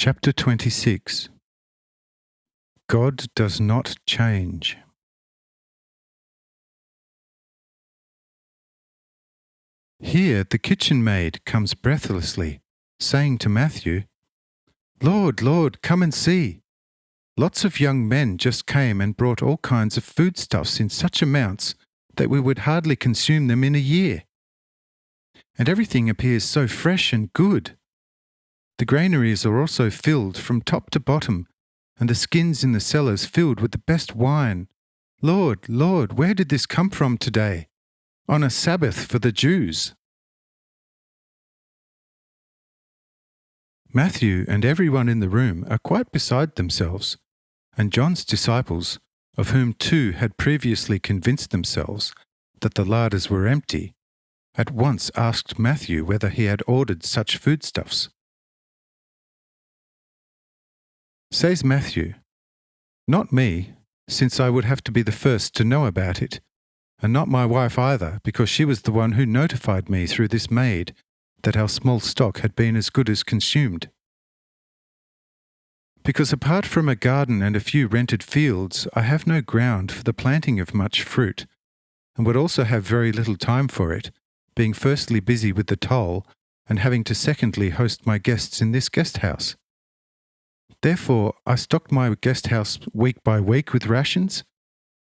Chapter 26. God does not change. Here the kitchen maid comes breathlessly, saying to Matthew, "Lord, Lord, come and see. Lots of young men just came and brought all kinds of foodstuffs in such amounts that we would hardly consume them in a year. And everything appears so fresh and good. The granaries are also filled from top to bottom, and the skins in the cellars filled with the best wine. Lord, Lord, where did this come from today, on a Sabbath for the Jews?" Matthew and everyone in the room are quite beside themselves, and John's disciples, of whom 2 had previously convinced themselves that the larders were empty, at once asked Matthew whether he had ordered such foodstuffs. Says Matthew, "Not me, since I would have to be the first to know about it, and not my wife either, because she was the one who notified me through this maid that our small stock had been as good as consumed. Because apart from a garden and a few rented fields, I have no ground for the planting of much fruit, and would also have very little time for it, being firstly busy with the toll, and having to secondly host my guests in this guest house. Therefore, I stocked my guest house week by week with rations,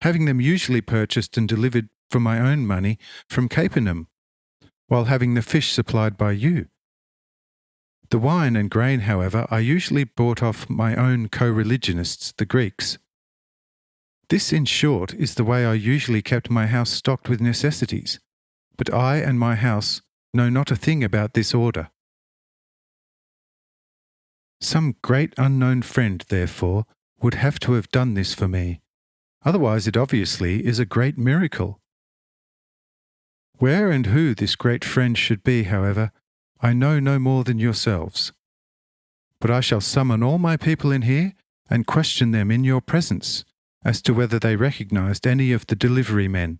having them usually purchased and delivered for my own money from Capernaum, while having the fish supplied by you. The wine and grain, however, I usually bought off my own co-religionists, the Greeks. This, in short, is the way I usually kept my house stocked with necessities, but I and my house know not a thing about this order. Some great unknown friend, therefore, would have to have done this for me. Otherwise it obviously is a great miracle. Where and who this great friend should be, however, I know no more than yourselves. But I shall summon all my people in here and question them in your presence as to whether they recognized any of the delivery men."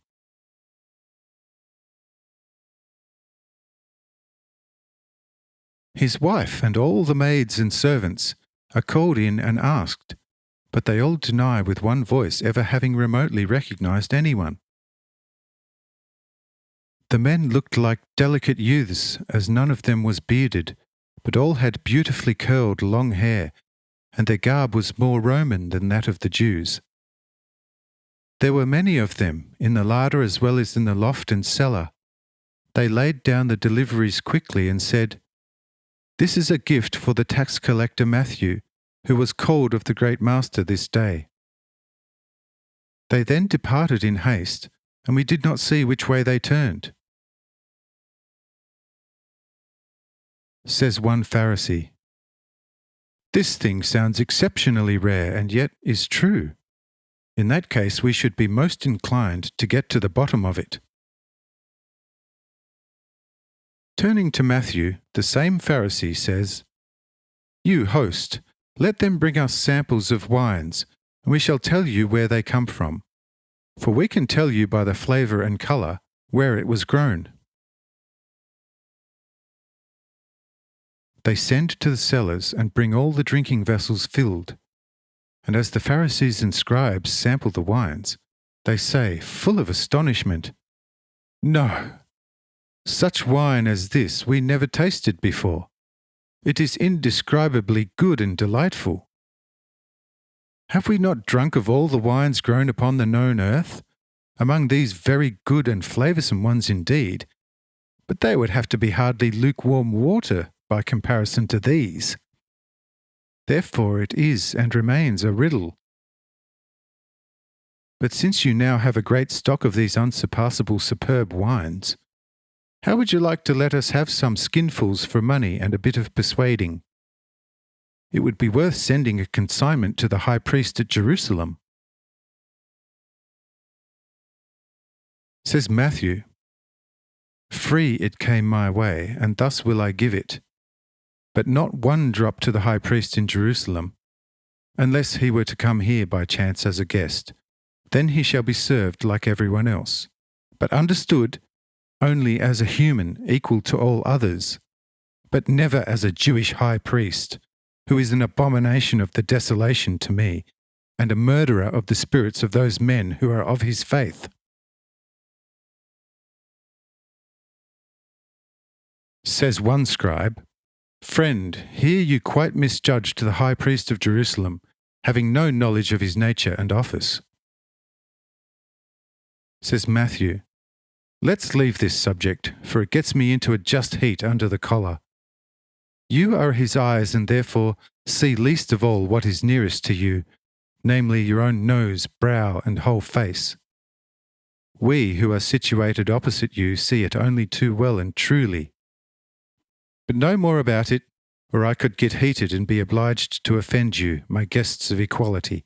His wife and all the maids and servants are called in and asked, but they all deny with one voice ever having remotely recognized anyone. The men looked like delicate youths, as none of them was bearded, but all had beautifully curled long hair, and their garb was more Roman than that of the Jews. There were many of them, in the larder as well as in the loft and cellar. They laid down the deliveries quickly and said, "This is a gift for the tax collector Matthew, who was called of the great master this day." They then departed in haste, and we did not see which way they turned. Says one Pharisee, "This thing sounds exceptionally rare and yet is true. In that case we should be most inclined to get to the bottom of it." Turning to Matthew, the same Pharisee says, "You host, let them bring us samples of wines, and we shall tell you where they come from. For we can tell you by the flavour and colour where it was grown." They send to the cellars and bring all the drinking vessels filled. And as the Pharisees and scribes sample the wines, they say, full of astonishment, "No! Such wine as this we never tasted before. It is indescribably good and delightful. Have we not drunk of all the wines grown upon the known earth? Among these very good and flavoursome ones indeed, but they would have to be hardly lukewarm water by comparison to these. Therefore it is and remains a riddle. But since you now have a great stock of these unsurpassable superb wines, how would you like to let us have some skinfuls for money and a bit of persuading? It would be worth sending a consignment to the high priest at Jerusalem." Says Matthew, "Free it came my way, and thus will I give it. But not one drop to the high priest in Jerusalem, unless he were to come here by chance as a guest. Then he shall be served like everyone else, but understood only as a human equal to all others, but never as a Jewish high priest, who is an abomination of the desolation to me, and a murderer of the spirits of those men who are of his faith. Says one scribe, "Friend, here you quite misjudged the high priest of Jerusalem, having no knowledge of his nature and office." Says Matthew, "Let's leave this subject, for it gets me into a just heat under the collar. You are his eyes, and therefore see least of all what is nearest to you, namely your own nose, brow, and whole face. We, who are situated opposite you, see it only too well and truly. But no more about it, or I could get heated and be obliged to offend you, my guests of equality."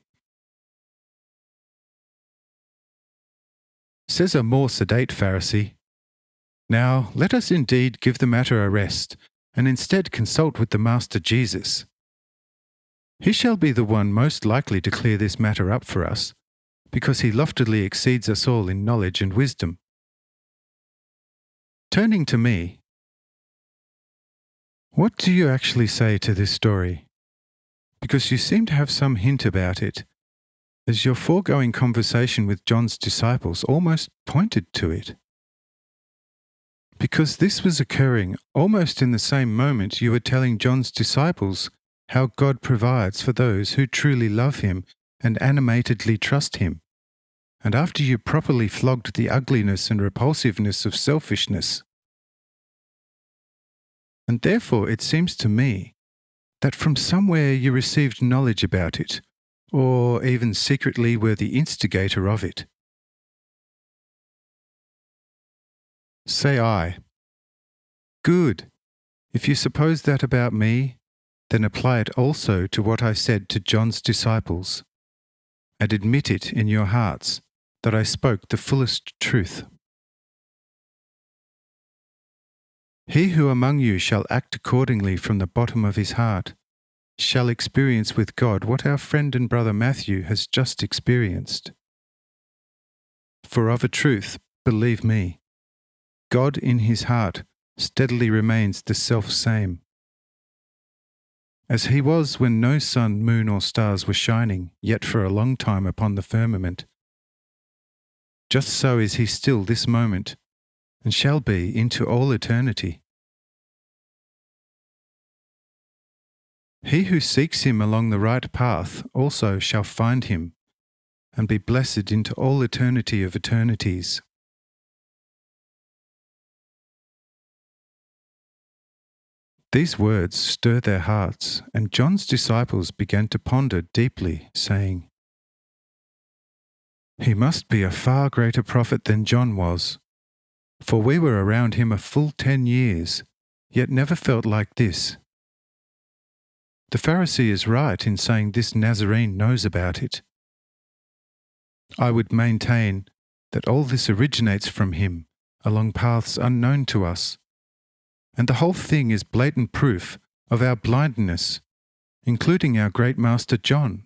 Says a more sedate Pharisee, "Now let us indeed give the matter a rest, and instead consult with the Master Jesus. He shall be the one most likely to clear this matter up for us, because he loftily exceeds us all in knowledge and wisdom." Turning to me, what do you actually say to this story? Because you seem to have some hint about it, as your foregoing conversation with John's disciples almost pointed to it. Because this was occurring almost in the same moment you were telling John's disciples how God provides for those who truly love him and animatedly trust him, and after you properly flogged the ugliness and repulsiveness of selfishness. And therefore it seems to me that from somewhere you received knowledge about it, or even secretly were the instigator of it. Say I, "Good. If you suppose that about me, then apply it also to what I said to John's disciples, and admit it in your hearts that I spoke the fullest truth. He who among you shall act accordingly from the bottom of his heart shall experience with God what our friend and brother Matthew has just experienced. For of a truth, believe me, God in his heart steadily remains the self-same. As he was when no sun, moon, or stars were shining, yet for a long time upon the firmament, just so is he still this moment, and shall be into all eternity. He who seeks him along the right path also shall find him, and be blessed into all eternity of eternities." These words stirred their hearts, and John's disciples began to ponder deeply, saying, "He must be a far greater prophet than John was, for we were around him a full 10 years, yet never felt like this." The Pharisee is right in saying this Nazarene knows about it. I would maintain that all this originates from him along paths unknown to us, and the whole thing is blatant proof of our blindness, including our great master John.